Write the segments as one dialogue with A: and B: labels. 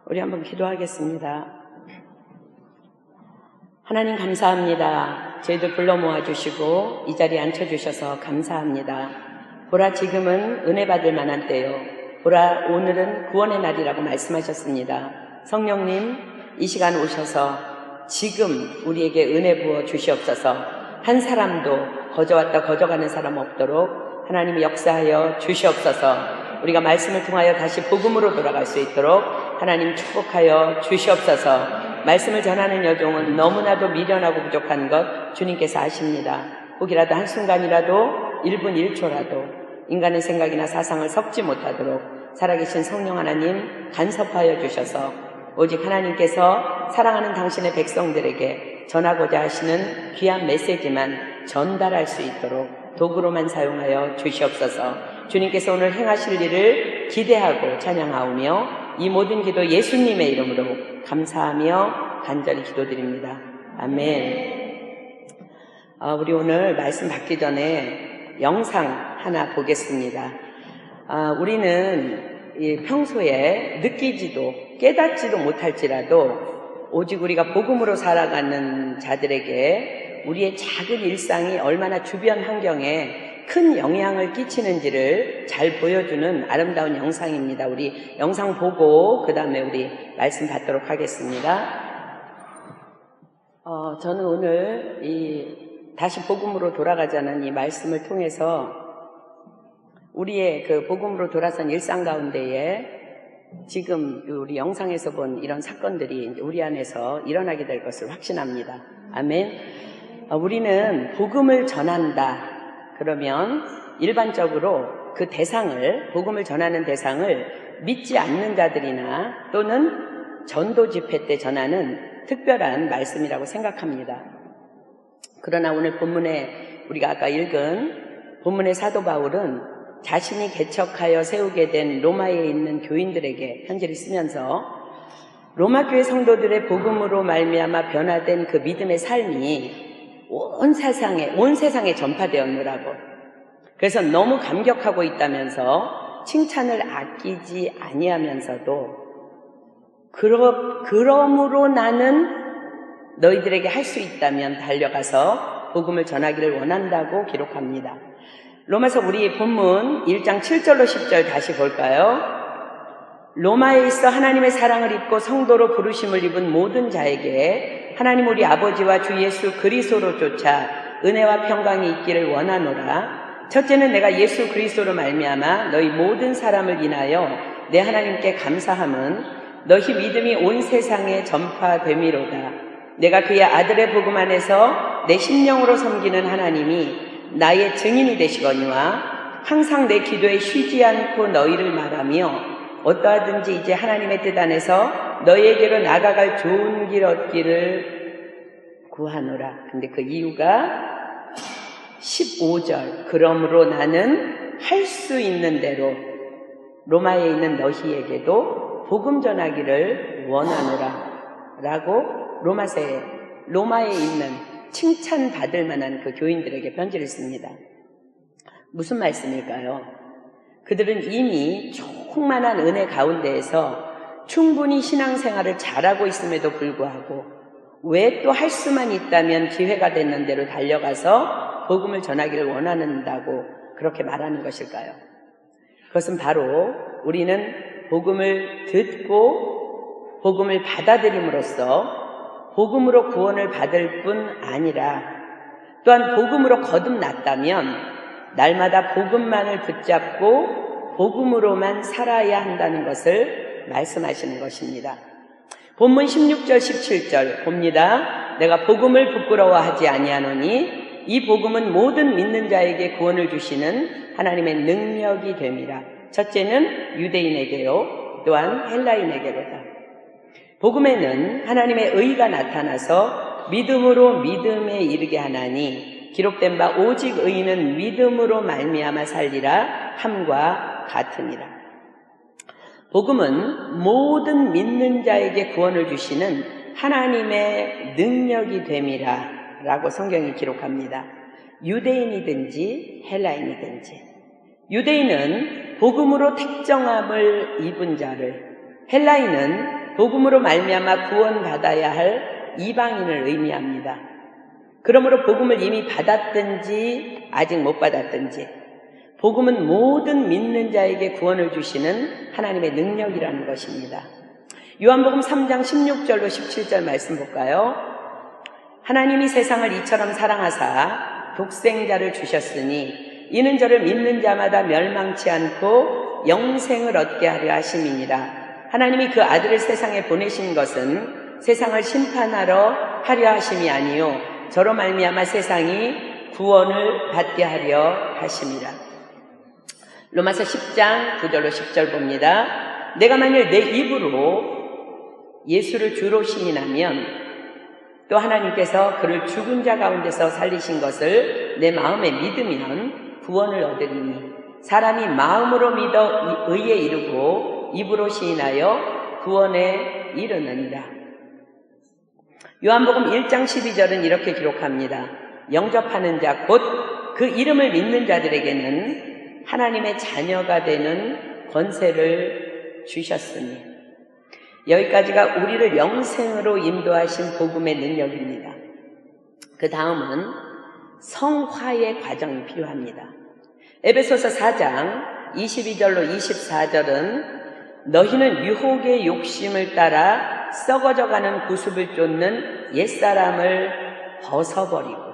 A: 우리 한번 기도하겠습니다. 하나님 감사합니다. 저희들 불러 모아주시고 이 자리에 앉혀주셔서 감사합니다. 보라 지금은 은혜 받을 만한 때요. 보라 오늘은 구원의 날이라고 말씀하셨습니다. 성령님 이 시간 오셔서 지금 우리에게 은혜 부어 주시옵소서. 한 사람도 거저왔다 거저가는 사람 없도록 하나님이 역사하여 주시옵소서. 우리가 말씀을 통하여 다시 복음으로 돌아갈 수 있도록 하나님 축복하여 주시옵소서. 말씀을 전하는 여종은 너무나도 미련하고 부족한 것 주님께서 아십니다. 혹이라도 한순간이라도 1분 1초라도 인간의 생각이나 사상을 섞지 못하도록 살아계신 성령 하나님 간섭하여 주셔서 오직 하나님께서 사랑하는 당신의 백성들에게 전하고자 하시는 귀한 메시지만 전달할 수 있도록 도구로만 사용하여 주시옵소서. 주님께서 오늘 행하실 일을 기대하고 찬양하오며 이 모든 기도 예수님의 이름으로 감사하며 간절히 기도드립니다. 아멘. 우리 오늘 말씀 받기 전에 영상 하나 보겠습니다. 우리는 평소에 느끼지도 깨닫지도 못할지라도 오직 우리가 복음으로 살아가는 자들에게 우리의 작은 일상이 얼마나 주변 환경에 큰 영향을 끼치는지를 잘 보여주는 아름다운 영상입니다. 우리 영상 보고 그 다음에 우리 말씀 받도록 하겠습니다. 저는 오늘 다시 복음으로 돌아가자는 이 말씀을 통해서 우리의 그 복음으로 돌아선 일상 가운데에 지금 우리 영상에서 본 이런 사건들이 우리 안에서 일어나게 될 것을 확신합니다. 아멘. 우리는 복음을 전한다. 그러면 일반적으로 그 대상을, 복음을 전하는 대상을 믿지 않는 자들이나 또는 전도 집회 때 전하는 특별한 말씀이라고 생각합니다. 그러나 오늘 본문에 우리가 아까 읽은 본문의 사도 바울은 자신이 개척하여 세우게 된 로마에 있는 교인들에게 편지를 쓰면서 로마 교회 성도들의 복음으로 말미암아 변화된 그 믿음의 삶이 온 세상에 전파되었느라고. 그래서 너무 감격하고 있다면서 칭찬을 아끼지 아니하면서도 그러므로 나는 너희들에게 할 수 있다면 달려가서 복음을 전하기를 원한다고 기록합니다. 로마서 우리 본문 1장 7절로 10절 다시 볼까요? 로마에 있어 하나님의 사랑을 입고 성도로 부르심을 입은 모든 자에게 하나님 우리 아버지와 주 예수 그리스도로 쫓아 은혜와 평강이 있기를 원하노라. 첫째는 내가 예수 그리스도로 말미암아 너희 모든 사람을 인하여 내 하나님께 감사함은 너희 믿음이 온 세상에 전파됨이로다. 내가 그의 아들의 복음 안에서 내 심령으로 섬기는 하나님이 나의 증인이 되시거니와 항상 내 기도에 쉬지 않고 너희를 말하며 어떠하든지 이제 하나님의 뜻 안에서 너희에게로 나아갈 좋은 길 얻기를 구하노라. 근데 그 이유가 15절 그러므로 나는 할 수 있는 대로 로마에 있는 너희에게도 복음 전하기를 원하노라 라고 로마에 있는 칭찬받을 만한 그 교인들에게 편지를 씁니다. 무슨 말씀일까요? 그들은 이미 충만한 은혜 가운데에서 충분히 신앙생활을 잘하고 있음에도 불구하고 왜 또 할 수만 있다면 기회가 됐는 대로 달려가서 복음을 전하기를 원한다고 그렇게 말하는 것일까요? 그것은 바로 우리는 복음을 듣고 복음을 받아들임으로써 복음으로 구원을 받을 뿐 아니라 또한 복음으로 거듭났다면 날마다 복음만을 붙잡고 복음으로만 살아야 한다는 것을 말씀하시는 것입니다. 본문 16절 17절 봅니다. 내가 복음을 부끄러워하지 아니하노니 이 복음은 모든 믿는 자에게 구원을 주시는 하나님의 능력이 됨이라. 첫째는 유대인에게요 또한 헬라인에게로다. 복음에는 하나님의 의가 나타나서 믿음으로 믿음에 이르게 하나니 기록된 바 오직 의인은 믿음으로 말미암아 살리라 함과 같으니라. 복음은 모든 믿는 자에게 구원을 주시는 하나님의 능력이 됨이라 라고 성경이 기록합니다. 유대인이든지 헬라인이든지. 유대인은 복음으로 택정함을 입은 자를, 헬라인은 복음으로 말미암아 구원받아야 할 이방인을 의미합니다. 그러므로 복음을 이미 받았든지 아직 못 받았든지 복음은 모든 믿는 자에게 구원을 주시는 하나님의 능력이라는 것입니다. 요한복음 3장 16절로 17절 말씀 볼까요? 하나님이 세상을 이처럼 사랑하사 독생자를 주셨으니 이는 저를 믿는 자마다 멸망치 않고 영생을 얻게 하려 하심이니라. 하나님이 그 아들을 세상에 보내신 것은 세상을 심판하러 하려 하심이 아니요 저로 말미암아 세상이 구원을 받게 하려 하심이라. 로마서 10장 9절로 10절 봅니다. 내가 만일 내 입으로 예수를 주로 시인하면 또 하나님께서 그를 죽은 자 가운데서 살리신 것을 내 마음에 믿으면 구원을 얻으리니 사람이 마음으로 믿어 의에 이르고 입으로 시인하여 구원에 이르느니라. 요한복음 1장 12절은 이렇게 기록합니다. 영접하는 자 곧 그 이름을 믿는 자들에게는 하나님의 자녀가 되는 권세를 주셨으니. 여기까지가 우리를 영생으로 인도하신 복음의 능력입니다. 그 다음은 성화의 과정이 필요합니다. 에베소서 4장 22절로 24절은 너희는 유혹의 욕심을 따라 썩어져가는 구습을 쫓는 옛사람을 벗어버리고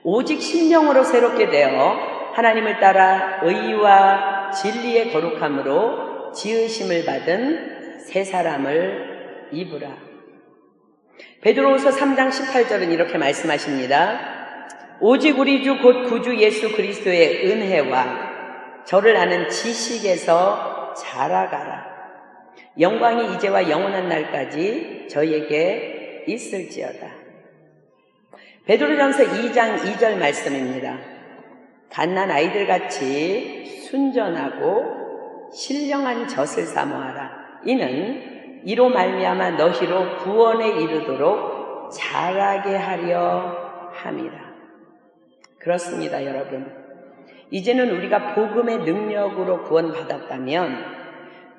A: 오직 심령으로 새롭게 되어 하나님을 따라 의와 진리의 거룩함으로 지으심을 받은 새 사람을 입으라. 베드로후서 3장 18절은 이렇게 말씀하십니다. 오직 우리 주 곧 구주 예수 그리스도의 은혜와 저를 아는 지식에서 자라가라. 영광이 이제와 영원한 날까지 저희에게 있을지어다. 베드로전서 2장 2절 말씀입니다. 갓난 아이들같이 순전하고 신령한 젖을 사모하라. 이는 이로 말미암아 너희로 구원에 이르도록 자라게 하려 함이라. 그렇습니다, 여러분. 이제는 우리가 복음의 능력으로 구원받았다면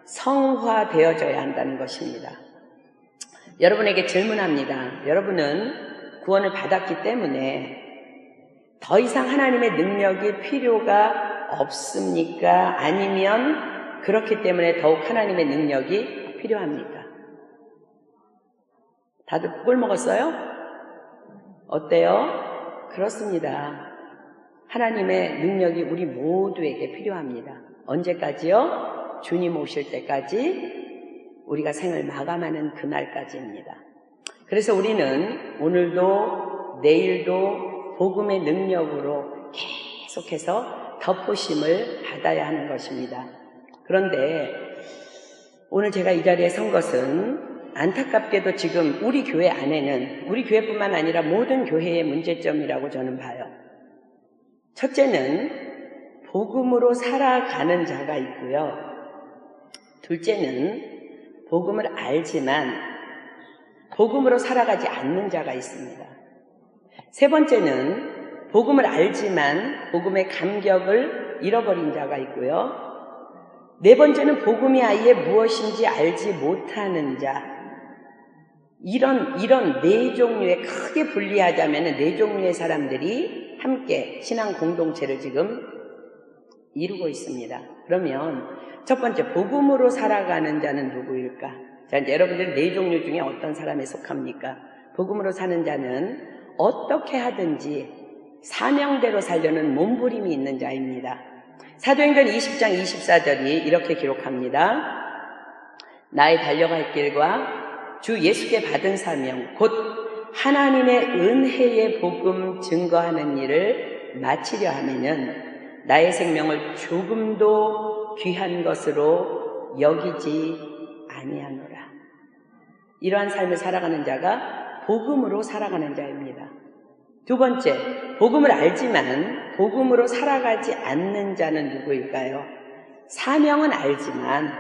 A: 성화되어져야 한다는 것입니다. 여러분에게 질문합니다. 여러분은 구원을 받았기 때문에 더 이상 하나님의 능력이 필요가 없습니까? 아니면 그렇기 때문에 더욱 하나님의 능력이 필요합니까? 다들 꿀 먹었어요? 어때요? 그렇습니다. 하나님의 능력이 우리 모두에게 필요합니다. 언제까지요? 주님 오실 때까지, 우리가 생을 마감하는 그날까지입니다. 그래서 우리는 오늘도 내일도 복음의 능력으로 계속해서 덮으심을 받아야 하는 것입니다. 그런데 오늘 제가 이 자리에 선 것은 안타깝게도 지금 우리 교회 안에는, 우리 교회뿐만 아니라 모든 교회의 문제점이라고 저는 봐요. 첫째는 복음으로 살아가는 자가 있고요. 둘째는 복음을 알지만 복음으로 살아가지 않는 자가 있습니다. 세 번째는 복음을 알지만 복음의 감격을 잃어버린 자가 있고요. 네 번째는 복음이 아예 무엇인지 알지 못하는 자. 이런 네 종류의, 크게 분리하자면 네 종류의 사람들이 함께 신앙 공동체를 지금 이루고 있습니다. 그러면 첫 번째, 복음으로 살아가는 자는 누구일까? 자, 이제 여러분들 네 종류 중에 어떤 사람에 속합니까? 복음으로 사는 자는 어떻게 하든지 사명대로 살려는 몸부림이 있는 자입니다. 사도행전 20장 24절이 이렇게 기록합니다. 나의 달려갈 길과 주 예수께 받은 사명, 곧 하나님의 은혜의 복음 증거하는 일을 마치려 하면은 나의 생명을 조금도 귀한 것으로 여기지 아니하노라. 이러한 삶을 살아가는 자가 복음으로 살아가는 자입니다. 두 번째, 복음을 알지만 복음으로 살아가지 않는 자는 누구일까요? 사명은 알지만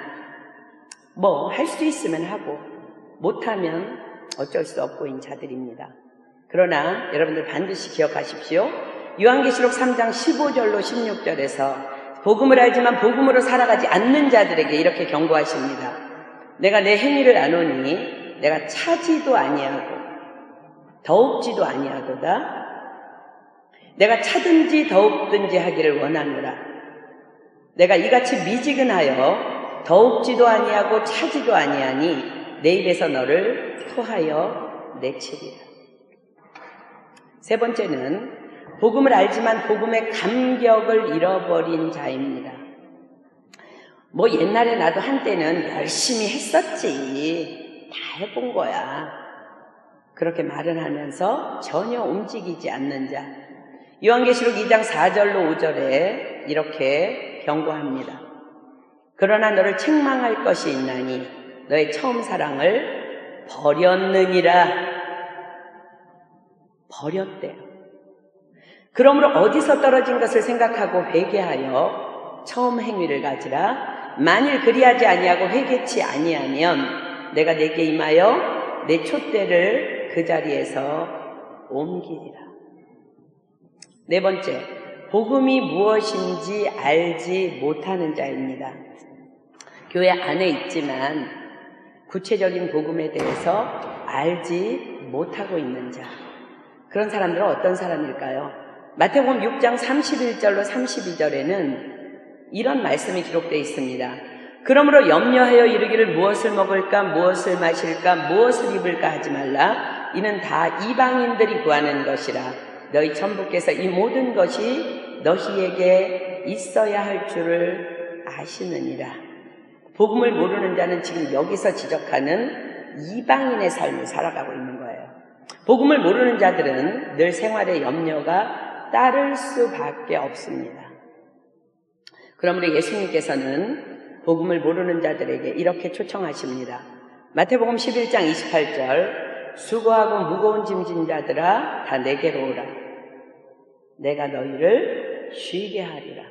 A: 할 수 있으면 하고 못하면 어쩔 수 없고인 자들입니다. 그러나 여러분들 반드시 기억하십시오. 요한계시록 3장 15절로 16절에서 복음을 알지만 복음으로 살아가지 않는 자들에게 이렇게 경고하십니다. 내가 내 행위를 아노니 내가 차지도 아니하고 더욱지도 아니하도다. 내가 차든지 더욱든지 하기를 원하노라. 내가 이같이 미지근하여 더욱지도 아니하고 차지도 아니하니 내 입에서 너를 토하여 내치리라. 세 번째는 복음을 알지만 복음의 감격을 잃어버린 자입니다. 뭐 옛날에 나도 한때는 열심히 했었지. 다 해본 거야. 그렇게 말을 하면서 전혀 움직이지 않는 자. 요한계시록 2장 4절로 5절에 이렇게 경고합니다. 그러나 너를 책망할 것이 있나니 너의 처음 사랑을 버렸느니라. 버렸대요. 그러므로 어디서 떨어진 것을 생각하고 회개하여 처음 행위를 가지라. 만일 그리하지 아니하고 회개치 아니하면 내가 내게 임하여 내 촛대를 그 자리에서 옮기리라. 네 번째, 복음이 무엇인지 알지 못하는 자입니다. 교회 안에 있지만 구체적인 복음에 대해서 알지 못하고 있는 자. 그런 사람들은 어떤 사람일까요? 마태복음 6장 31절로 32절에는 이런 말씀이 기록되어 있습니다. 그러므로 염려하여 이르기를 무엇을 먹을까, 무엇을 마실까, 무엇을 입을까 하지 말라. 이는 다 이방인들이 구하는 것이라. 너희 천부께서 이 모든 것이 너희에게 있어야 할 줄을 아시느니라. 복음을 모르는 자는 지금 여기서 지적하는 이방인의 삶을 살아가고 있는 거예요. 복음을 모르는 자들은 늘 생활에 염려가 따를 수밖에 없습니다. 그러므로 예수님께서는 복음을 모르는 자들에게 이렇게 초청하십니다. 마태복음 11장 28절 수고하고 무거운 짐진 자들아 다 내게로 오라. 내가 너희를 쉬게 하리라.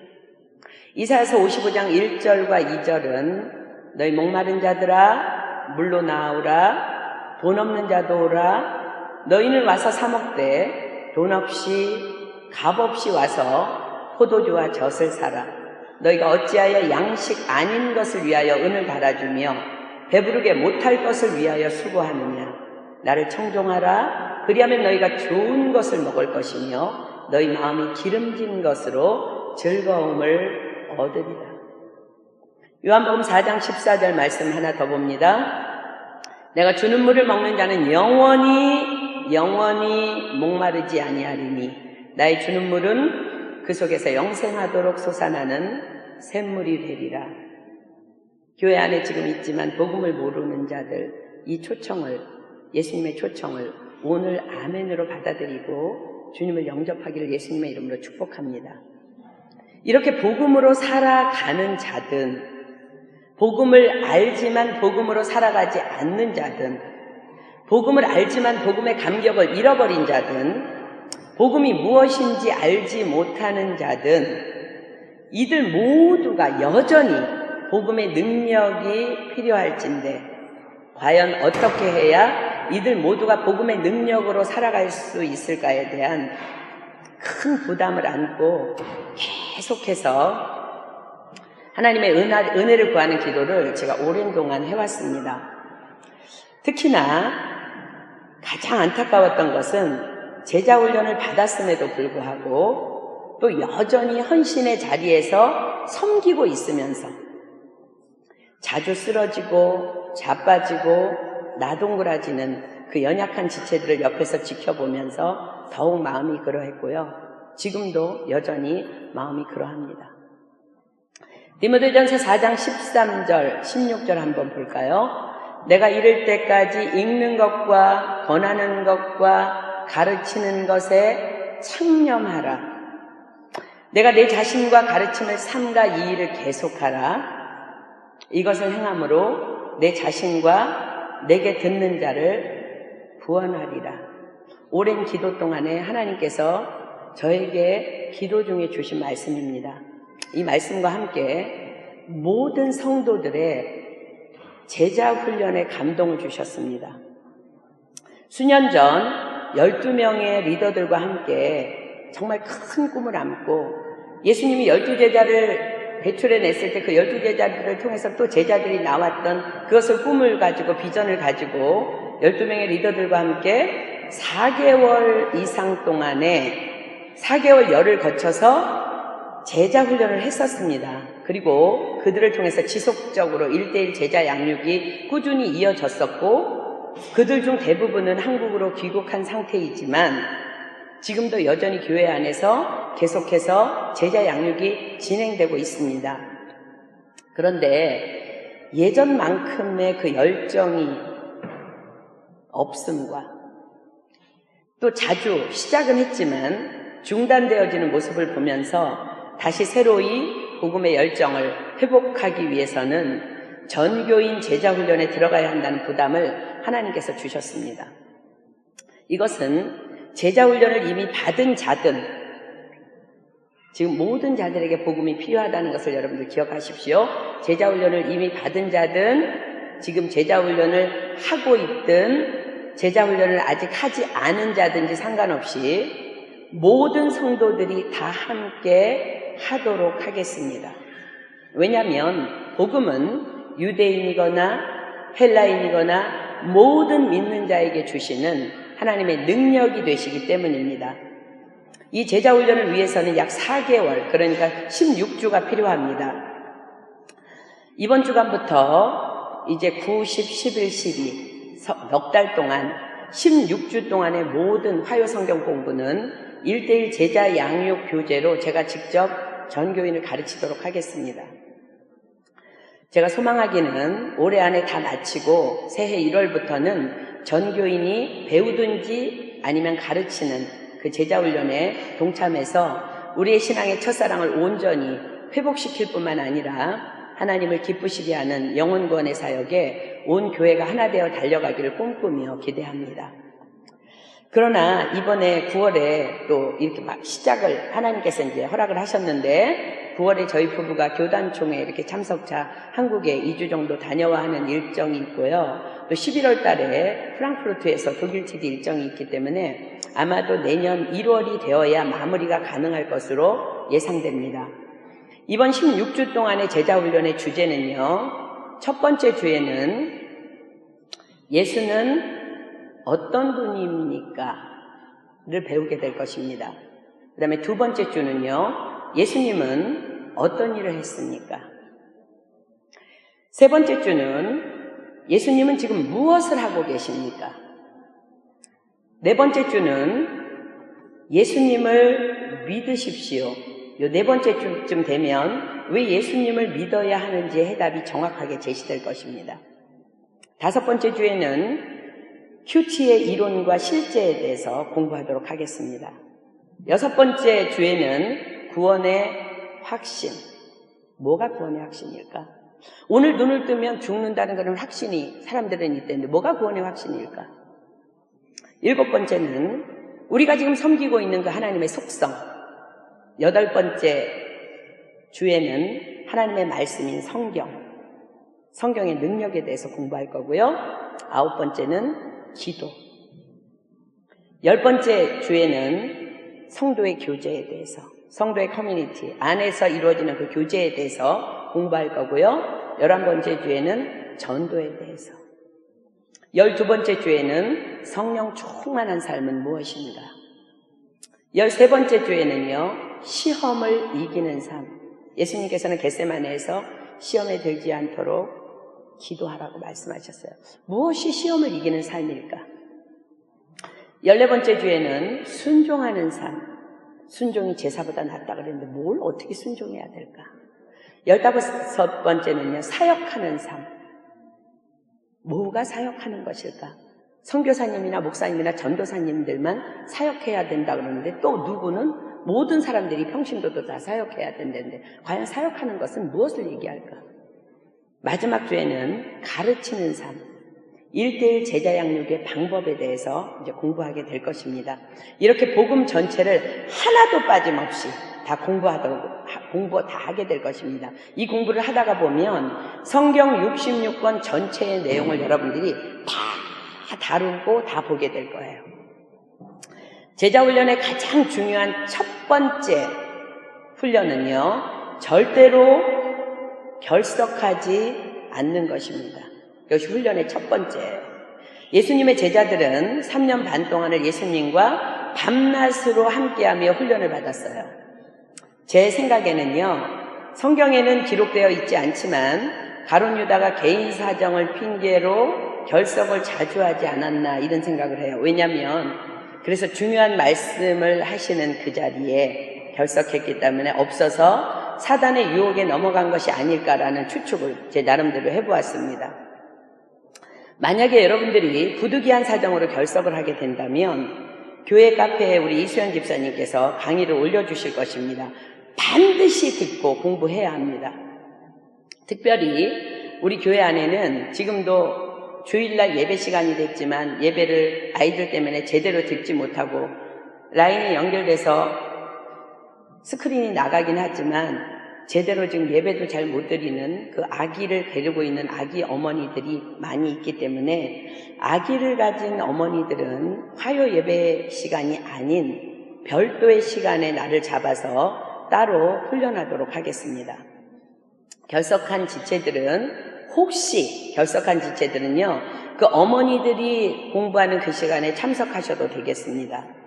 A: 이사야서 55장 1절과 2절은 너희 목마른 자들아 물로 나아오라. 돈 없는 자도 오라. 너희는 와서 사 먹되 돈 없이 값 없이 와서 포도주와 젖을 사라. 너희가 어찌하여 양식 아닌 것을 위하여 은을 달아주며 배부르게 못할 것을 위하여 수고하느냐. 나를 청종하라. 그리하면 너희가 좋은 것을 먹을 것이며 너희 마음이 기름진 것으로 즐거움을 얻으리라. 요한복음 4장 14절 말씀 하나 더 봅니다. 내가 주는 물을 먹는 자는 영원히 목마르지 아니하리니 나의 주는 물은 그 속에서 영생하도록 솟아나는 샘물이 되리라. 교회 안에 지금 있지만 복음을 모르는 자들, 이 초청을, 예수님의 초청을 오늘 아멘으로 받아들이고 주님을 영접하기를 예수님의 이름으로 축복합니다. 이렇게 복음으로 살아가는 자든, 복음을 알지만 복음으로 살아가지 않는 자든, 복음을 알지만 복음의 감격을 잃어버린 자든, 복음이 무엇인지 알지 못하는 자든, 이들 모두가 여전히 복음의 능력이 필요할진데 과연 어떻게 해야 이들 모두가 복음의 능력으로 살아갈 수 있을까에 대한 큰 부담을 안고 계속해서 하나님의 은혜를 구하는 기도를 제가 오랜 동안 해왔습니다. 특히나 가장 안타까웠던 것은 제자 훈련을 받았음에도 불구하고 또 여전히 헌신의 자리에서 섬기고 있으면서 자주 쓰러지고 자빠지고 나동그라지는 그 연약한 지체들을 옆에서 지켜보면서 더욱 마음이 그러했고요. 지금도 여전히 마음이 그러합니다. 디모데전서 4장 13절, 16절 한번 볼까요? 내가 이를 때까지 읽는 것과 권하는 것과 가르치는 것에 창념하라. 내가 내 자신과 가르침을 삼가 이 일을 계속하라. 이것을 행함으로 내 자신과 내게 듣는 자를 구원하리라. 오랜 기도 동안에 하나님께서 저에게 기도 중에 주신 말씀입니다. 이 말씀과 함께 모든 성도들의 제자 훈련에 감동을 주셨습니다. 수년 전 12명의 리더들과 함께 정말 큰 꿈을 안고 예수님이 12제자를 배출해냈을 때 그 12제자들을 통해서 또 제자들이 나왔던 그것을 꿈을 가지고 비전을 가지고 12명의 리더들과 함께 4개월 이상 동안에 4개월 열을 거쳐서 제자 훈련을 했었습니다. 그리고 그들을 통해서 지속적으로 1:1 제자 양육이 꾸준히 이어졌었고 그들 중 대부분은 한국으로 귀국한 상태이지만 지금도 여전히 교회 안에서 계속해서 제자 양육이 진행되고 있습니다. 그런데 예전만큼의 그 열정이 없음과 또 자주 시작은 했지만 중단되어지는 모습을 보면서 다시 새로이 복음의 열정을 회복하기 위해서는 전교인 제자훈련에 들어가야 한다는 부담을 하나님께서 주셨습니다. 이것은 제자훈련을 이미 받은 자든 지금 모든 자들에게 복음이 필요하다는 것을 여러분들 기억하십시오. 제자훈련을 이미 받은 자든 지금 제자훈련을 하고 있든 제자훈련을 아직 하지 않은 자든지 상관없이 모든 성도들이 다 함께 하도록 하겠습니다. 왜냐하면 복음은 유대인이거나 헬라인이거나 모든 믿는 자에게 주시는 하나님의 능력이 되시기 때문입니다. 이 제자훈련을 위해서는 약 4개월, 그러니까 16주가 필요합니다. 이번 주간부터 이제 9, 10, 11, 12 넉 달 동안 16주 동안의 모든 화요성경 공부는 1:1 제자 양육 교재로 제가 직접 전교인을 가르치도록 하겠습니다. 제가 소망하기는 올해 안에 다 마치고 새해 1월부터는 전교인이 배우든지 아니면 가르치는 그 제자훈련에 동참해서 우리의 신앙의 첫사랑을 온전히 회복시킬 뿐만 아니라 하나님을 기쁘시게 하는 영혼구원의 사역에 온 교회가 하나 되어 달려가기를 꿈꾸며 기대합니다. 그러나 이번에 9월에 또 이렇게 막 시작을 하나님께서 이제 허락을 하셨는데 9월에 저희 부부가 교단총회 이렇게 참석차 한국에 2주 정도 다녀와 하는 일정이 있고요. 또 11월 달에 프랑크푸르트에서 독일 TD 일정이 있기 때문에 아마도 내년 1월이 되어야 마무리가 가능할 것으로 예상됩니다. 이번 16주 동안의 제자훈련의 주제는요. 첫 번째 주에는 예수는 어떤 분입니까? 를 배우게 될 것입니다. 그 다음에 두 번째 주는요. 예수님은 어떤 일을 했습니까? 세 번째 주는 예수님은 지금 무엇을 하고 계십니까? 네 번째 주는 예수님을 믿으십시오. 요 네 번째 주쯤 되면 왜 예수님을 믿어야 하는지의 해답이 정확하게 제시될 것입니다. 다섯 번째 주에는 큐티의 이론과 실제에 대해서 공부하도록 하겠습니다. 여섯 번째 주에는 구원의 확신. 뭐가 구원의 확신일까? 오늘 눈을 뜨면 죽는다는 그런 확신이 사람들은 있다는데 뭐가 구원의 확신일까? 일곱 번째는 우리가 지금 섬기고 있는 그 하나님의 속성. 여덟 번째 주에는 하나님의 말씀인 성경의 능력에 대해서 공부할 거고요. 아홉 번째는 기도. 열 번째 주에는 성도의 교제에 대해서, 성도의 커뮤니티 안에서 이루어지는 그 교제에 대해서 공부할 거고요. 11번째 주에는 전도에 대해서, 12번째 주에는 성령 충만한 삶은 무엇인가, 13번째 주에는요 시험을 이기는 삶. 예수님께서는 겟세마네에서 시험에 들지 않도록 기도하라고 말씀하셨어요. 무엇이 시험을 이기는 삶일까? 14번째 주에는 순종하는 삶. 순종이 제사보다 낫다 그랬는데 뭘 어떻게 순종해야 될까? 15번째는요 사역하는 삶. 뭐가 사역하는 것일까? 선교사님이나 목사님이나 전도사님들만 사역해야 된다 그러는데 또 누구는 모든 사람들이 평신도도 다 사역해야 된다는데 과연 사역하는 것은 무엇을 얘기할까? 마지막 주에는 가르치는 삶, 1:1 제자 양육의 방법에 대해서 이제 공부하게 될 것입니다. 이렇게 복음 전체를 하나도 빠짐없이 다 공부 다 하게 될 것입니다. 이 공부를 하다가 보면 성경 66권 전체의 내용을 여러분들이 다 다루고 다 보게 될 거예요. 제자훈련의 가장 중요한 첫 번째 훈련은요, 절대로 결석하지 않는 것입니다. 이것이 훈련의 첫 번째. 예수님의 제자들은 3년 반 동안을 예수님과 밤낮으로 함께하며 훈련을 받았어요. 제 생각에는요, 성경에는 기록되어 있지 않지만 가룟 유다가 개인 사정을 핑계로 결석을 자주 하지 않았나 이런 생각을 해요. 왜냐하면 그래서 중요한 말씀을 하시는 그 자리에 결석했기 때문에 없어서 사단의 유혹에 넘어간 것이 아닐까라는 추측을 제 나름대로 해보았습니다. 만약에 여러분들이 부득이한 사정으로 결석을 하게 된다면 교회 카페에 우리 이수연 집사님께서 강의를 올려주실 것입니다. 반드시 듣고 공부해야 합니다. 특별히 우리 교회 안에는 지금도 주일날 예배 시간이 됐지만 예배를 아이들 때문에 제대로 듣지 못하고 라인이 연결돼서 스크린이 나가긴 하지만 제대로 지금 예배도 잘 못 드리는 그 아기를 데리고 있는 아기 어머니들이 많이 있기 때문에 아기를 가진 어머니들은 화요 예배 시간이 아닌 별도의 시간에 날을 잡아서 따로 훈련하도록 하겠습니다. 혹시 결석한 지체들은요, 그 어머니들이 공부하는 그 시간에 참석하셔도 되겠습니다.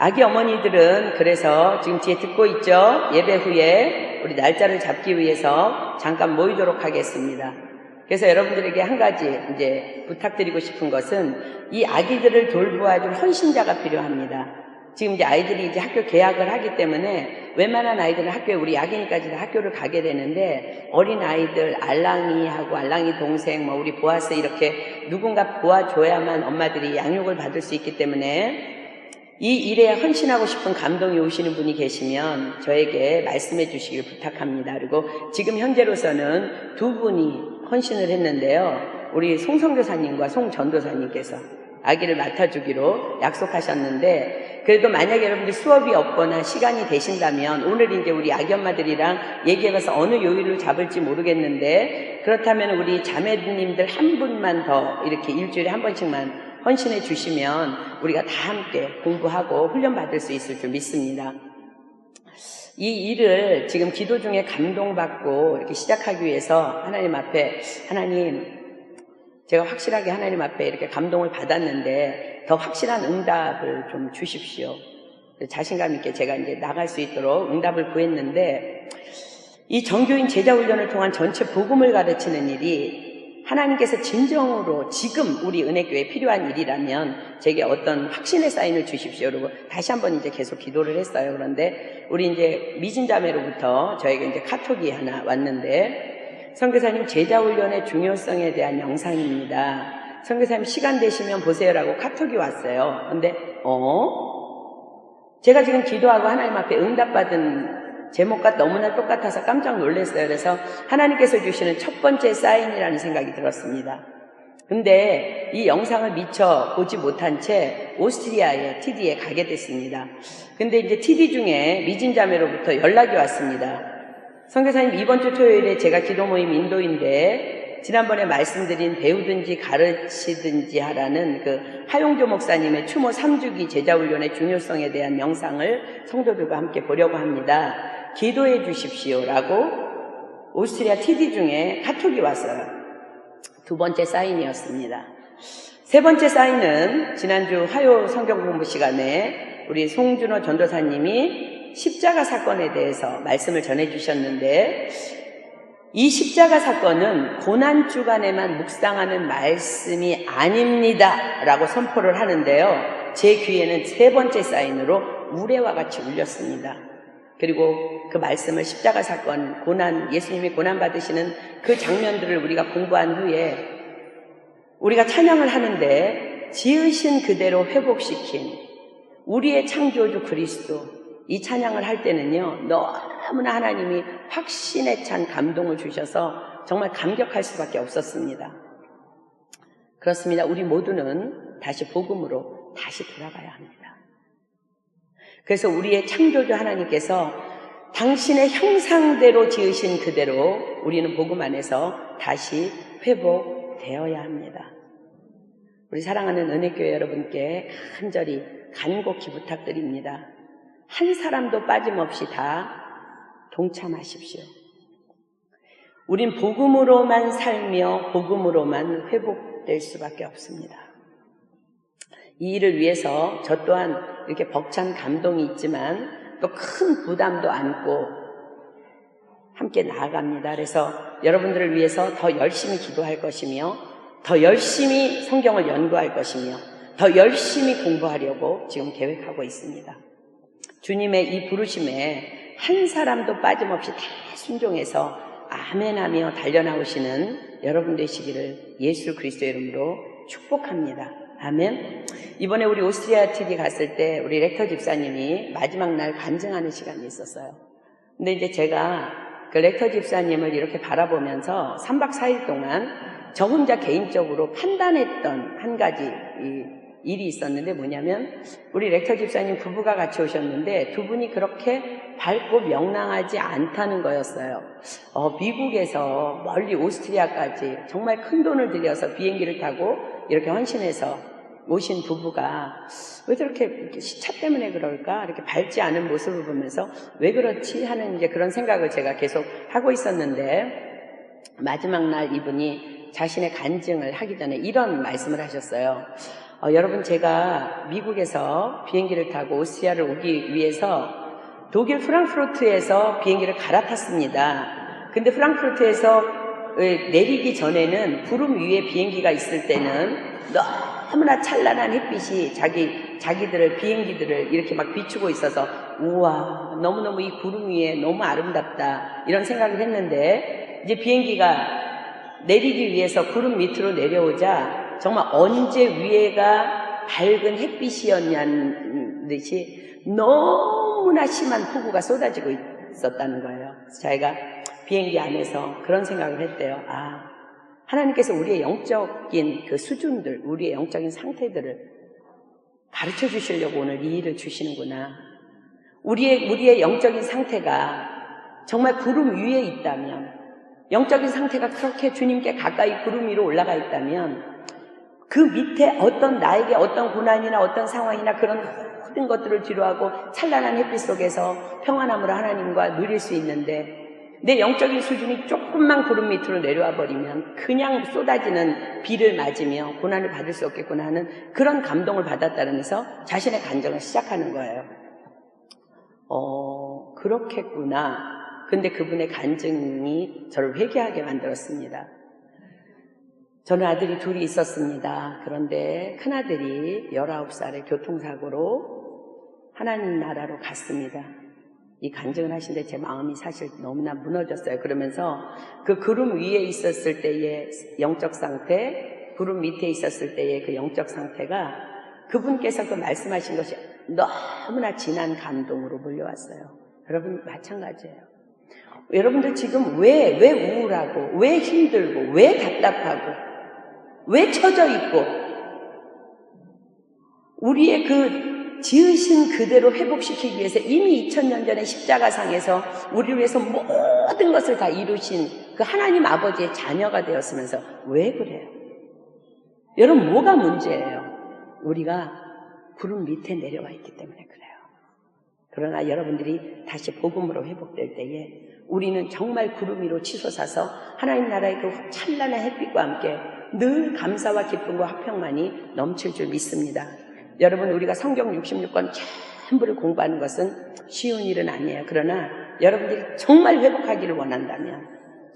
A: 아기 어머니들은 그래서 지금 뒤에 듣고 있죠? 예배 후에 우리 날짜를 잡기 위해서 잠깐 모이도록 하겠습니다. 그래서 여러분들에게 한 가지 이제 부탁드리고 싶은 것은 이 아기들을 돌보아줄 헌신자가 필요합니다. 지금 이제 아이들이 이제 학교 개학을 하기 때문에 웬만한 아이들은 학교에 우리 야기니까지 다 학교를 가게 되는데 어린 아이들 알랑이하고 알랑이 동생 우리 보아스 이렇게 누군가 도와줘야만 엄마들이 양육을 받을 수 있기 때문에 이 일에 헌신하고 싶은 감동이 오시는 분이 계시면 저에게 말씀해 주시길 부탁합니다. 그리고 지금 현재로서는 두 분이 헌신을 했는데요. 우리 송선교사님과 송전도사님께서 아기를 맡아주기로 약속하셨는데 그래도 만약에 여러분들이 수업이 없거나 시간이 되신다면 오늘 이제 우리 아기 엄마들이랑 얘기해봐서 어느 요일을 잡을지 모르겠는데 그렇다면 우리 자매님들 한 분만 더 이렇게 일주일에 한 번씩만 헌신해 주시면 우리가 다 함께 공부하고 훈련받을 수 있을 줄 믿습니다. 이 일을 지금 기도 중에 감동받고 이렇게 시작하기 위해서 하나님 앞에 제가 확실하게 하나님 앞에 이렇게 감동을 받았는데 더 확실한 응답을 좀 주십시오. 자신감 있게 제가 이제 나갈 수 있도록 응답을 구했는데 이 정교인 제자훈련을 통한 전체 복음을 가르치는 일이 하나님께서 진정으로 지금 우리 은혜교회에 필요한 일이라면 제게 어떤 확신의 사인을 주십시오. 그리고 다시 한번 이제 계속 기도를 했어요. 그런데 우리 이제 미진자매로부터 저에게 이제 카톡이 하나 왔는데 선교사님 제자훈련의 중요성에 대한 영상입니다. 선교사님 시간 되시면 보세요라고 카톡이 왔어요. 근데 제가 지금 기도하고 하나님 앞에 응답받은 제목과 너무나 똑같아서 깜짝 놀랐어요. 그래서 하나님께서 주시는 첫 번째 사인이라는 생각이 들었습니다. 근데 이 영상을 미처 보지 못한 채 오스트리아의 TD에 가게 됐습니다. 근데 이제 TD 중에 미진자매로부터 연락이 왔습니다. 선교사님 이번 주 토요일에 제가 기도 모임 인도인데 지난번에 말씀드린 배우든지 가르치든지 하라는 그 하용조 목사님의 추모 3주기 제자훈련의 중요성에 대한 영상을 성도들과 함께 보려고 합니다. 기도해 주십시오라고 오스트리아 TD 중에 카톡이 왔어요. 두 번째 사인이었습니다. 세 번째 사인은 지난주 화요 성경 공부 시간에 우리 송준호 전도사님이 십자가 사건에 대해서 말씀을 전해 주셨는데 이 십자가 사건은 고난 주간에만 묵상하는 말씀이 아닙니다 라고 선포를 하는데요. 제 귀에는 세 번째 사인으로 우레와 같이 울렸습니다. 그리고 그 말씀을 십자가 사건, 고난, 예수님이 고난 받으시는 그 장면들을 우리가 공부한 후에 우리가 찬양을 하는데 지으신 그대로 회복시킨 우리의 창조주 그리스도 이 찬양을 할 때는요 너무나 하나님이 확신에 찬 감동을 주셔서 정말 감격할 수밖에 없었습니다. 그렇습니다. 우리 모두는 다시 복음으로 다시 돌아가야 합니다. 그래서 우리의 창조주 하나님께서 당신의 형상대로 지으신 그대로 우리는 복음 안에서 다시 회복되어야 합니다. 우리 사랑하는 은혜교회 여러분께 간절히 간곡히 부탁드립니다. 한 사람도 빠짐없이 다 동참하십시오. 우린 복음으로만 살며 복음으로만 회복될 수밖에 없습니다. 이 일을 위해서 저 또한 이렇게 벅찬 감동이 있지만 또 큰 부담도 안고 함께 나아갑니다. 그래서 여러분들을 위해서 더 열심히 기도할 것이며 더 열심히 성경을 연구할 것이며 더 열심히 공부하려고 지금 계획하고 있습니다. 주님의 이 부르심에 한 사람도 빠짐없이 다 순종해서 아멘하며 달려나오시는 여러분 되시기를 예수 그리스도의 이름으로 축복합니다. 아멘. 이번에 우리 오스트리아 TV 갔을 때 우리 렉터 집사님이 마지막 날 간증하는 시간이 있었어요. 근데 이제 제가 그 렉터 집사님을 이렇게 바라보면서 3박 4일 동안 저 혼자 개인적으로 판단했던 한 가지 일이 있었는데 뭐냐면 우리 렉터 집사님 부부가 같이 오셨는데 두 분이 그렇게 밝고 명랑하지 않다는 거였어요. 미국에서 멀리 오스트리아까지 정말 큰 돈을 들여서 비행기를 타고 이렇게 헌신해서 오신 부부가 왜 저렇게 시차 때문에 그럴까? 이렇게 밝지 않은 모습을 보면서 왜 그렇지? 하는 이제 그런 생각을 제가 계속 하고 있었는데 마지막 날 이분이 자신의 간증을 하기 전에 이런 말씀을 하셨어요. 여러분, 제가 미국에서 비행기를 타고 오스트리아를 오기 위해서 독일 프랑크푸르트에서 비행기를 갈아탔습니다. 근데 프랑크푸르트에서 내리기 전에는 구름 위에 비행기가 있을 때는 너무나 찬란한 햇빛이 자기들을 비행기들을 이렇게 막 비추고 있어서 우와, 너무너무 이 구름 위에 너무 아름답다 이런 생각을 했는데 이제 비행기가 내리기 위해서 구름 밑으로 내려오자 정말 언제 위에가 밝은 햇빛이었냐는 듯이 너무나 심한 폭우가 쏟아지고 있었다는 거예요. 그래서 자기가 비행기 안에서 그런 생각을 했대요. 하나님께서 우리의 영적인 그 수준들, 우리의 영적인 상태들을 가르쳐 주시려고 오늘 이 일을 주시는구나. 우리의 영적인 상태가 정말 구름 위에 있다면, 영적인 상태가 그렇게 주님께 가까이 구름 위로 올라가 있다면 그 밑에 나에게 어떤 고난이나 어떤 상황이나 그런 모든 것들을 뒤로하고 찬란한 햇빛 속에서 평안함으로 하나님과 누릴 수 있는데 내 영적인 수준이 조금만 구름 밑으로 내려와 버리면 그냥 쏟아지는 비를 맞으며 고난을 받을 수 없겠구나 하는 그런 감동을 받았다면서 자신의 간증을 시작하는 거예요. 그렇겠구나. 근데 그분의 간증이 저를 회개하게 만들었습니다. 저는 아들이 둘이 있었습니다. 그런데 큰아들이 19살에 교통사고로 하나님 나라로 갔습니다. 이 간증을 하시는데 제 마음이 사실 너무나 무너졌어요. 그러면서 그 구름 위에 있었을 때의 영적 상태, 구름 밑에 있었을 때의 그 영적 상태가 그분께서 그 말씀하신 것이 너무나 진한 감동으로 몰려왔어요. 여러분 마찬가지예요. 여러분들 지금 왜 우울하고 왜 힘들고 왜 답답하고 왜 처져 있고 우리의 그 지으신 그대로 회복시키기 위해서 이미 2000년 전에 십자가상에서 우리를 위해서 모든 것을 다 이루신 그 하나님 아버지의 자녀가 되었으면서 왜 그래요? 여러분 뭐가 문제예요? 우리가 구름 밑에 내려와 있기 때문에 그래요. 그러나 여러분들이 다시 복음으로 회복될 때에 우리는 정말 구름 위로 치솟아서 하나님 나라의 그 찬란한 햇빛과 함께 늘 감사와 기쁨과 화평만이 넘칠 줄 믿습니다. 여러분 우리가 성경 66권 전부를 공부하는 것은 쉬운 일은 아니에요. 그러나 여러분들이 정말 회복하기를 원한다면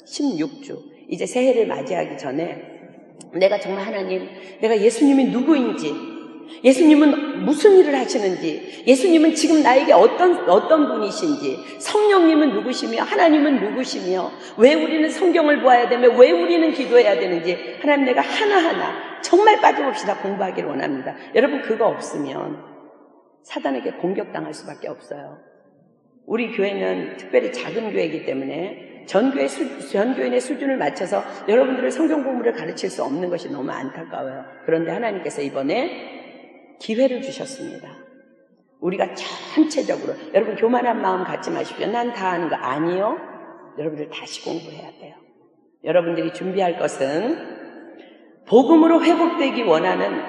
A: 16주 이제 새해를 맞이하기 전에 내가 정말 하나님, 내가 예수님이 누구인지, 예수님은 무슨 일을 하시는지, 예수님은 지금 나에게 어떤 분이신지, 성령님은 누구시며 하나님은 누구시며 왜 우리는 성경을 보아야 되며 왜 우리는 기도해야 되는지 하나님 내가 하나하나 정말 빠짐없이 다 공부하기를 원합니다. 여러분 그거 없으면 사단에게 공격당할 수밖에 없어요. 우리 교회는 특별히 작은 교회이기 때문에 전교인의 수준을 맞춰서 여러분들의 성경 공부를 가르칠 수 없는 것이 너무 안타까워요. 그런데 하나님께서 이번에 기회를 주셨습니다. 우리가 전체적으로 여러분 교만한 마음 갖지 마십시오. 난 다 아는 거 아니요. 여러분들 다시 공부해야 돼요. 여러분들이 준비할 것은 복음으로 회복되기 원하는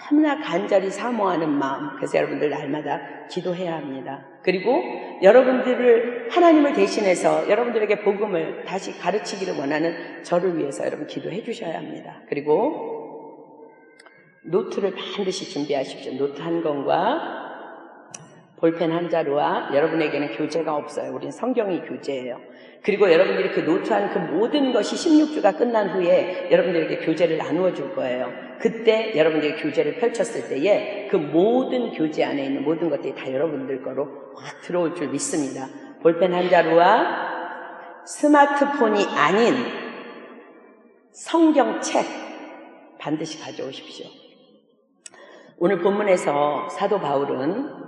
A: 너무나 간절히 사모하는 마음. 그래서 여러분들 날마다 기도해야 합니다. 그리고 여러분들을 하나님을 대신해서 여러분들에게 복음을 다시 가르치기를 원하는 저를 위해서 여러분 기도해 주셔야 합니다. 그리고 노트를 반드시 준비하십시오. 노트 한 권과 볼펜 한 자루와 여러분에게는 교재가 없어요. 우린 성경이 교재예요. 그리고 여러분들이 그 노트한 그 모든 것이 16주가 끝난 후에 여러분들에게 교재를 나누어 줄 거예요. 그때 여러분들이 교재를 펼쳤을 때에 그 모든 교재 안에 있는 모든 것들이 다 여러분들 거로 확 들어올 줄 믿습니다. 볼펜 한 자루와 스마트폰이 아닌 성경책 반드시 가져오십시오. 오늘 본문에서 사도 바울은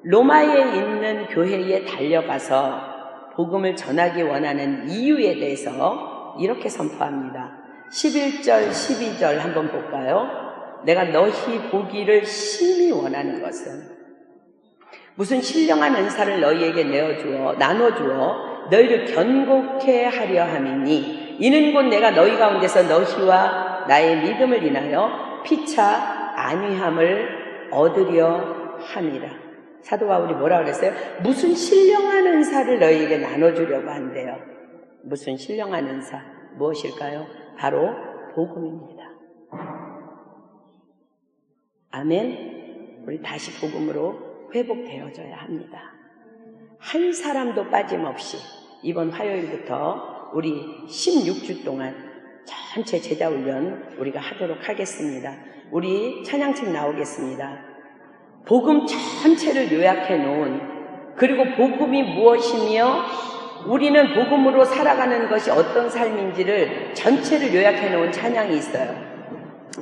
A: 로마에 있는 교회에 달려가서 복음을 전하기 원하는 이유에 대해서 이렇게 선포합니다. 11절, 12절 한번 볼까요? 내가 너희 보기를 심히 원하는 것은 무슨 신령한 은사를 너희에게 나눠주어 너희를 견고케 하려 함이니 이는 곧 내가 너희 가운데서 너희와 나의 믿음을 인하여 피차 안위함을 얻으려 함이라. 사도 바울이 뭐라 그랬어요? 무슨 신령한 은사를 너희에게 나눠주려고 한대요. 무슨 신령한 은사 무엇일까요? 바로 복음입니다. 아멘. 우리 다시 복음으로 회복되어져야 합니다. 한 사람도 빠짐없이 이번 화요일부터 우리 16주 동안 전체 제자훈련 우리가 하도록 하겠습니다. 우리 찬양팀 나오겠습니다. 복음 전체를 요약해 놓은, 그리고 복음이 무엇이며 우리는 복음으로 살아가는 것이 어떤 삶인지를 전체를 요약해 놓은 찬양이 있어요.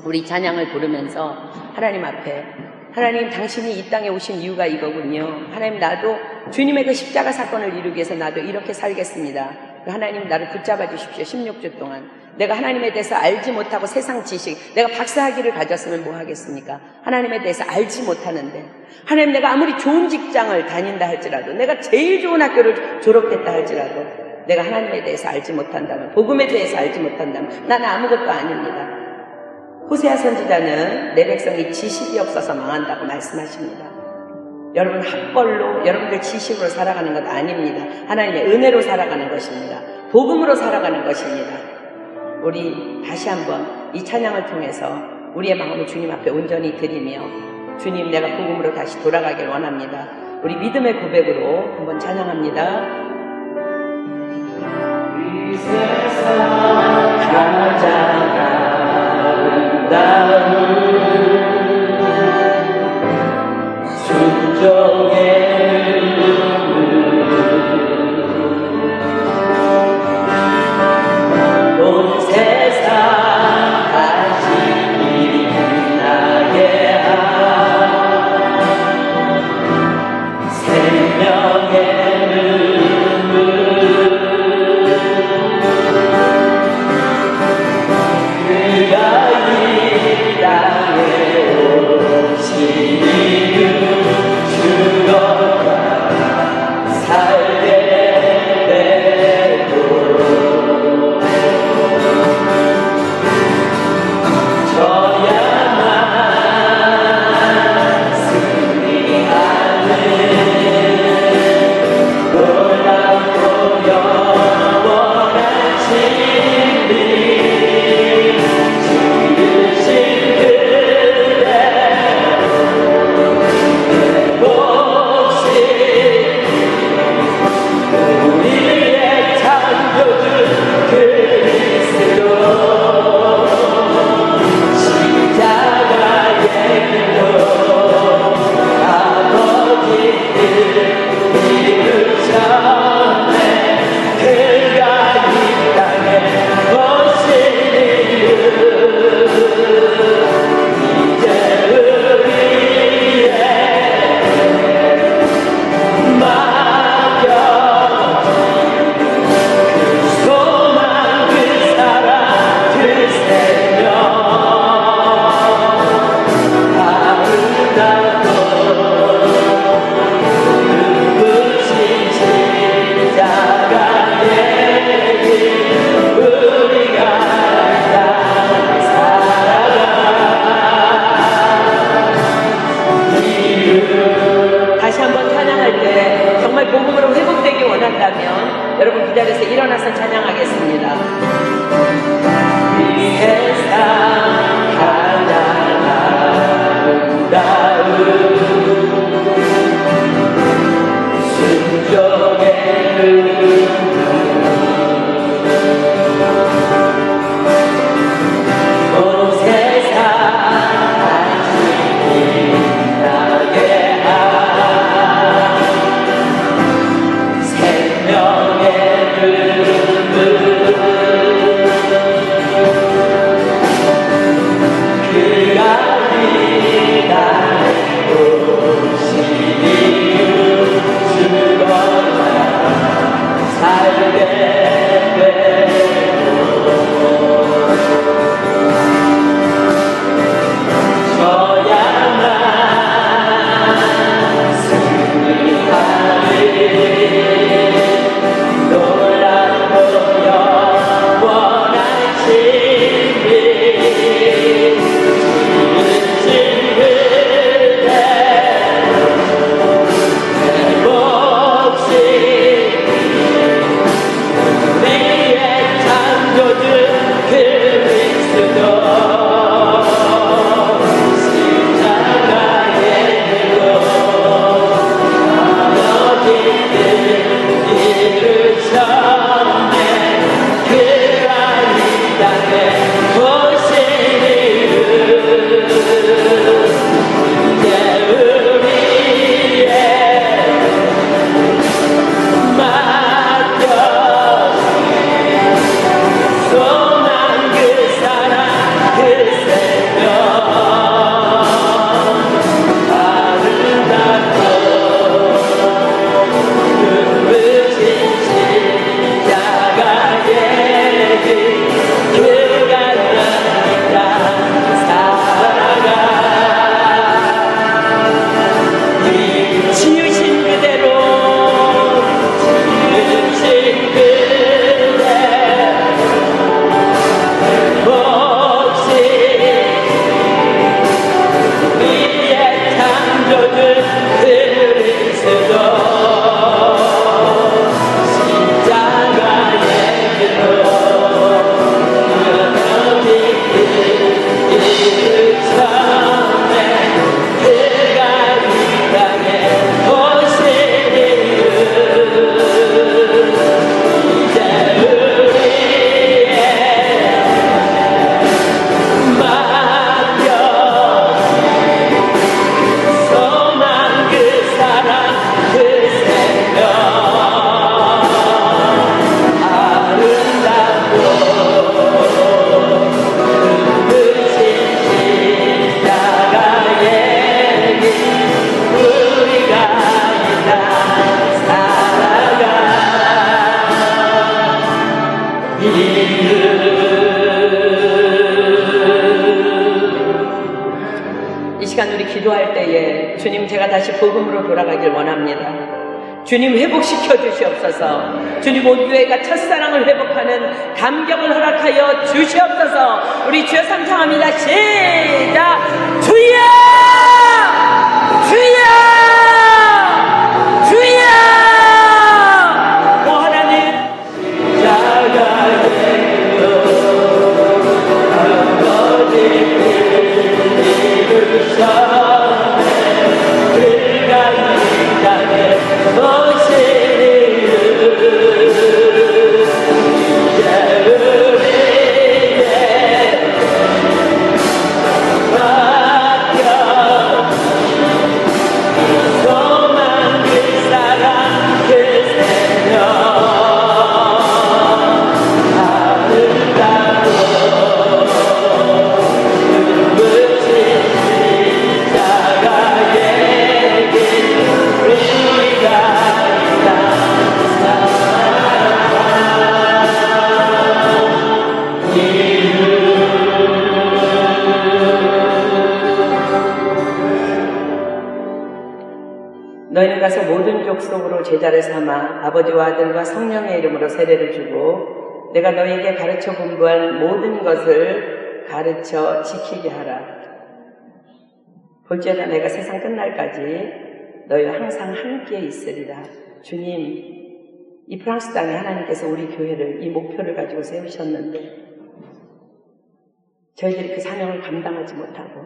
A: 우리 찬양을 부르면서 하나님 앞에, 하나님 당신이 이 땅에 오신 이유가 이거군요. 하나님 나도 주님의 그 십자가 사건을 이루기 위해서 나도 이렇게 살겠습니다. 하나님 나를 붙잡아 주십시오. 16주 동안 내가 하나님에 대해서 알지 못하고 세상 지식, 내가 박사학위를 가졌으면 뭐 하겠습니까? 하나님에 대해서 알지 못하는데, 하나님 내가 아무리 좋은 직장을 다닌다 할지라도, 내가 제일 좋은 학교를 졸업했다 할지라도 내가 하나님에 대해서 알지 못한다면, 복음에 대해서 알지 못한다면 나는 아무것도 아닙니다. 호세아 선지자는 내 백성이 지식이 없어서 망한다고 말씀하십니다. 여러분 학벌로 여러분들 지식으로 살아가는 것 아닙니다. 하나님의 은혜로 살아가는 것입니다. 복음으로 살아가는 것입니다. 우리 다시 한번 이 찬양을 통해서 우리의 마음을 주님 앞에 온전히 드리며, 주님 내가 복음으로 다시 돌아가길 원합니다. 우리 믿음의 고백으로 한번 찬양합니다. 이 세상 가장 아름다운 순종의 온 세상 다시 빛나게 한 생명의 눈물, 그가 이 땅 이 시간 우리 기도할 때에 주님, 제가 다시 복음으로 돌아가길 원합니다. 주님, 회복시켜 주시옵소서. 주님, 온 교회가 첫사랑을 회복하는 감격을 허락하여 주시옵소서. 우리 주여 삼창합니다. 시작! 주여! 주여! 주여! 오 하나님, 너희는 가서 모든 족속으로 제자를 삼아 아버지와 아들과 성령의 이름으로 세례를 주고 내가 너희에게 가르쳐 분부한 모든 것을 가르쳐 지키게 하라. 볼지어다 내가 세상 끝날까지 너희와 항상 함께 있으리라. 주님, 이 프랑스 땅에 하나님께서 우리 교회를 이 목표를 가지고 세우셨는데 저희들이 그 사명을 감당하지 못하고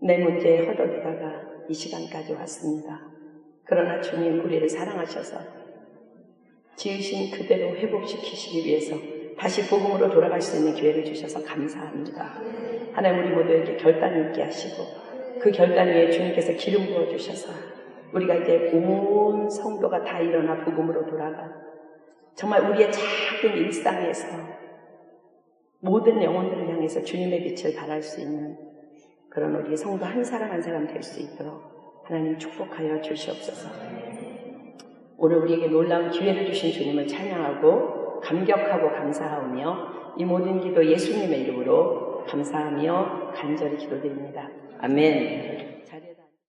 A: 내 문제에 허덕이다가 이 시간까지 왔습니다. 그러나 주님, 우리를 사랑하셔서 지으신 그대로 회복시키시기 위해서 다시 복음으로 돌아갈 수 있는 기회를 주셔서 감사합니다. 하나님, 우리 모두에게 결단이 있게 하시고 그 결단 위에 주님께서 기름 부어주셔서 우리가 이제 온 성도가 다 일어나 복음으로 돌아가 정말 우리의 작은 일상에서 모든 영혼들을 향해서 주님의 빛을 발할 수 있는 그런 우리 성도 한 사람 한 사람 될 수 있도록 하나님 축복하여 주시옵소서. 오늘 우리에게 놀라운 기회를 주신 주님을 찬양하고 감격하고 감사하며 이 모든 기도 예수님의 이름으로 감사하며 간절히 기도드립니다. 아멘. 자리에다